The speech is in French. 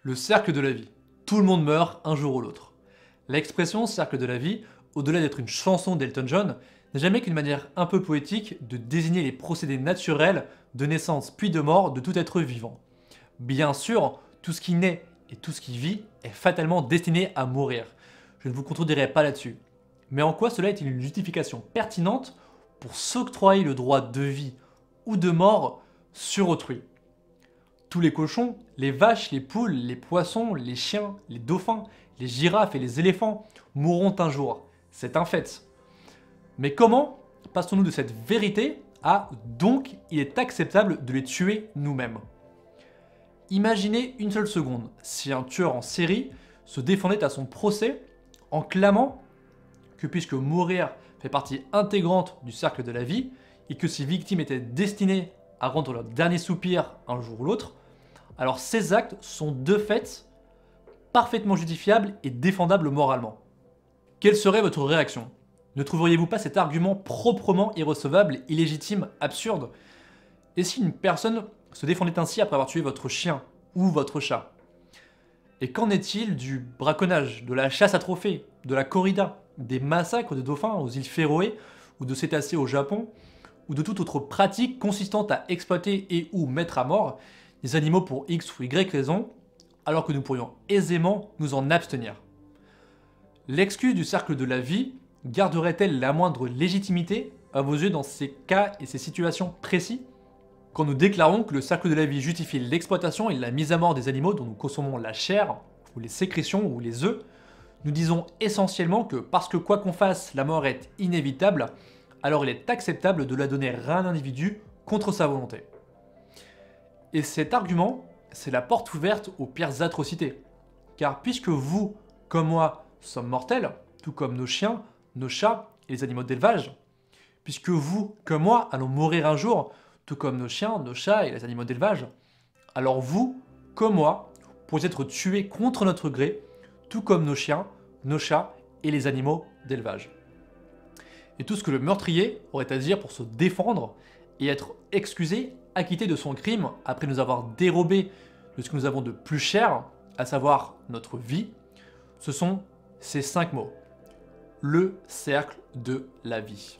Le cercle de la vie. Tout le monde meurt un jour ou l'autre. L'expression cercle de la vie, au-delà d'être une chanson d'Elton John, n'est jamais qu'une manière un peu poétique de désigner les procédés naturels de naissance puis de mort de tout être vivant. Bien sûr, tout ce qui naît et tout ce qui vit est fatalement destiné à mourir. Je ne vous contredirai pas là-dessus. Mais en quoi cela est-il une justification pertinente pour s'octroyer le droit de vie ou de mort sur autrui? Tous les cochons, les vaches, les poules, les poissons, les chiens, les dauphins, les girafes et les éléphants mourront un jour. C'est un fait. Mais comment passons-nous de cette vérité à donc il est acceptable de les tuer nous-mêmes? Imaginez une seule seconde si un tueur en série se défendait à son procès en clamant que puisque mourir fait partie intégrante du cercle de la vie et que ses victimes étaient destinées à rendre leur dernier soupir un jour ou l'autre, alors ces actes sont de fait parfaitement justifiables et défendables moralement. Quelle serait votre réaction? Ne trouveriez-vous pas cet argument proprement irrecevable, illégitime, absurde? Et si une personne se défendait ainsi après avoir tué votre chien ou votre chat? Et qu'en est-il du braconnage, de la chasse à trophées, de la corrida, des massacres de dauphins aux îles Féroé ou de cétacés au Japon, ou de toute autre pratique consistant à exploiter et ou mettre à mort des animaux pour X ou Y raison, alors que nous pourrions aisément nous en abstenir? L'excuse du cercle de la vie garderait-elle la moindre légitimité à vos yeux dans ces cas et ces situations précis? Quand nous déclarons que le cercle de la vie justifie l'exploitation et la mise à mort des animaux dont nous consommons la chair, ou les sécrétions, ou les œufs, nous disons essentiellement que parce que quoi qu'on fasse, la mort est inévitable, alors il est acceptable de la donner à un individu contre sa volonté. Et cet argument, c'est la porte ouverte aux pires atrocités. Car puisque vous, comme moi, sommes mortels, tout comme nos chiens, nos chats et les animaux d'élevage, puisque vous, comme moi, allons mourir un jour, tout comme nos chiens, nos chats et les animaux d'élevage, alors vous, comme moi, pourrez être tués contre notre gré, tout comme nos chiens, nos chats et les animaux d'élevage. Et tout ce que le meurtrier aurait à dire pour se défendre et être excusé, acquitté de son crime après nous avoir dérobé de ce que nous avons de plus cher, à savoir notre vie, ce sont ces 5 mots. Le cercle de la vie.